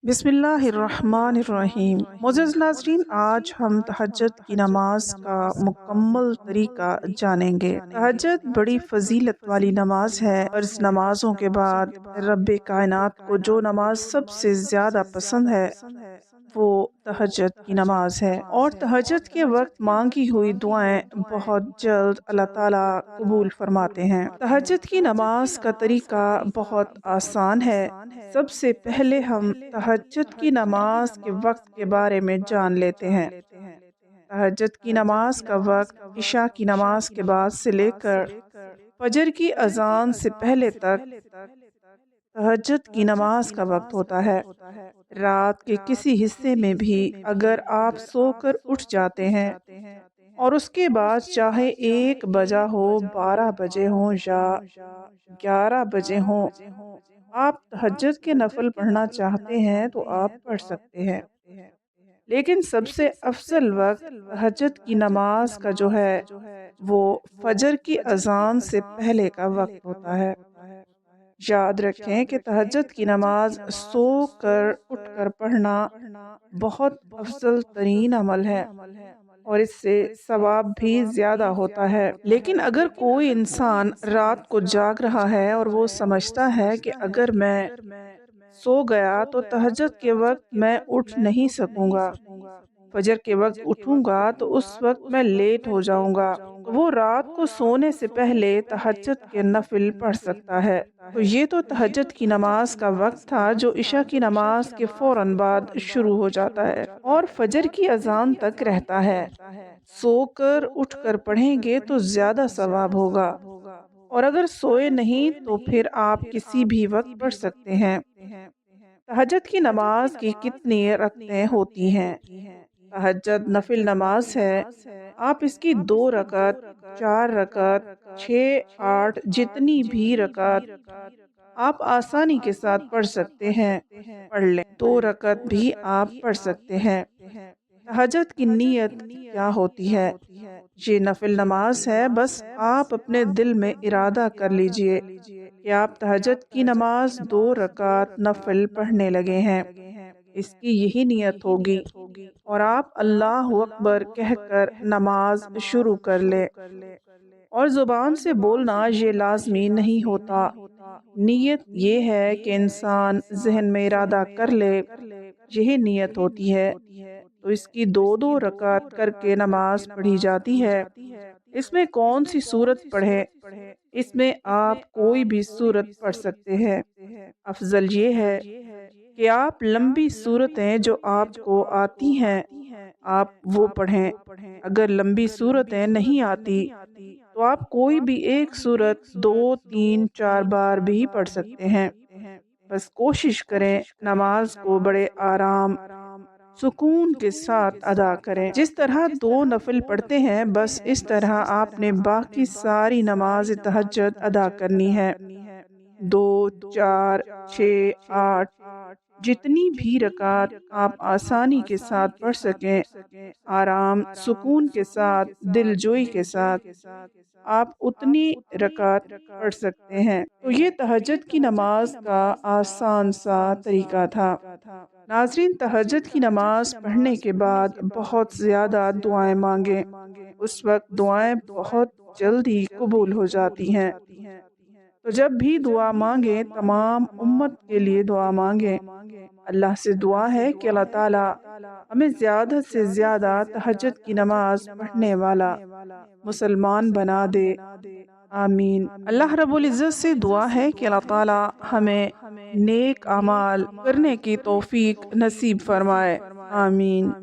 बिस्मिल्लाहिर्रहमानिर्रहीम। मोअज़्ज़ज़ नाज़रीन, आज हम तहज्जुद की नमाज का मुकम्मल तरीका जानेंगे। तहज्जुद बड़ी फजीलत वाली नमाज है और इस नमाजों के बाद रब्बे कायनात को जो नमाज सबसे ज़्यादा पसंद है वो तहज्जुद की नमाज है। और तहज्जुद के वक्त मांगी हुई दुआएं बहुत जल्द अल्लाह ताला कबूल फरमाते हैं। तहज्जुद की नमाज का तरीका बहुत आसान है। सबसे पहले हम तहज्जुद की नमाज के वक्त के बारे में जान लेते हैं। तहज्जुद की नमाज का वक्त इशा की नमाज के बाद से लेकर फजर की अजान से पहले तक तहज्जुद की नमाज का वक्त होता है। रात के किसी हिस्से में भी अगर आप सोकर उठ जाते हैं और उसके बाद चाहे 1 बजा हो, 12 बजे हो या 11 बजे हो, आप तहज्जुद के नफल पढ़ना चाहते हैं तो आप पढ़ सकते हैं। लेकिन सबसे अफजल वक्त तहज्जुद की नमाज का जो है वो फजर की अजान से पहले का वक्त होता है। याद रखें कि तहज्जुद की नमाज सो कर उठ कर पढ़ना बहुत अफजल तरीन अमल है और इससे सवाब भी ज़्यादा होता है। लेकिन अगर कोई इंसान रात को जाग रहा है और वो समझता है कि अगर मैं सो गया तो तहज्जुद के वक्त मैं उठ नहीं सकूंगा, फजर के वक्त उठूंगा तो उस वक्त मैं लेट हो जाऊंगा, तो वो रात को सोने से पहले तहज्जुद के नफिल पढ़ सकता है। तो ये तो तहज्जुद की नमाज का वक्त था जो इशा की नमाज के फौरन बाद शुरू हो जाता है और फजर की अजान तक रहता है। सोकर उठकर पढ़ेंगे तो ज्यादा सवाब होगा और अगर सोए नहीं तो फिर आप किसी भी वक्त पढ़ सकते हैं। तहज्जुद की नमाज की कितनी रकतें होती हैं? तहज्जुद नफिल नमाज है। आप इसकी 2 रकत, 4 रकत, 6, 8 जितनी भी रकत आप आसानी के साथ पढ़ सकते हैं, पढ़ लें। 2 रकत भी आप पढ़ सकते हैं। तहज्जुद की नीयत क्या होती है? ये नफिल नमाज है। बस आप अपने दिल में इरादा कर लीजिए कि आप तहज्जुद की नमाज 2 रकात नफिल पढ़ने लगे हैं। इसकी यही नियत होगी और आप अल्लाह अकबर कहकर नमाज शुरू कर ले। और जुबान से बोलना ये लाजमी नहीं होता। नियत ये है कि इंसान जहन में इरादा कर ले, यही नियत होती है। तो इसकी 2 2 रकात करके नमाज पढ़ी जाती है। इसमें कौन सी सूरत पढ़े? इसमें आप कोई भी सूरत पढ़ सकते हैं। अफजल ये है कि आप लंबी सूरतें जो आपको आती हैं आप वो पढ़ें। अगर लंबी सूरतें नहीं आती तो आप कोई भी एक सूरत 2 3 4 बार भी पढ़ सकते हैं। बस कोशिश करें नमाज को बड़े आराम सुकून के साथ अदा करें। जिस तरह 2 नफिल पढ़ते हैं बस इस तरह आपने बाकी सारी नमाज तहज्जुद अदा करनी है। 2 4 6 8 जितनी भी रकात आप आसानी के साथ पढ़ सकें, आराम सुकून के साथ, दिलजोई के साथ आप उतनी रकात पढ़ सकते हैं। तो ये तहज्जुद की नमाज का आसान सा तरीका था। नाज़रीन, तहज्जुद की नमाज पढ़ने के बाद बहुत ज़्यादा दुआएं मांगें। उस वक्त दुआएं बहुत जल्दी कबूल हो जाती हैं। तो जब भी दुआ मांगे तमाम उम्मत के लिए दुआ मांगे। अल्लाह से दुआ है कि अल्लाह ताला हमें ज़्यादा से ज़्यादा तहज्जुद की नमाज पढ़ने वाला मुसलमान बना दे। आमीन। अल्लाह रब्बुल इज़्ज़त से दुआ है कि अल्लाह ताला हमें नेक अमाल करने की तौफीक नसीब फरमाए। आमीन।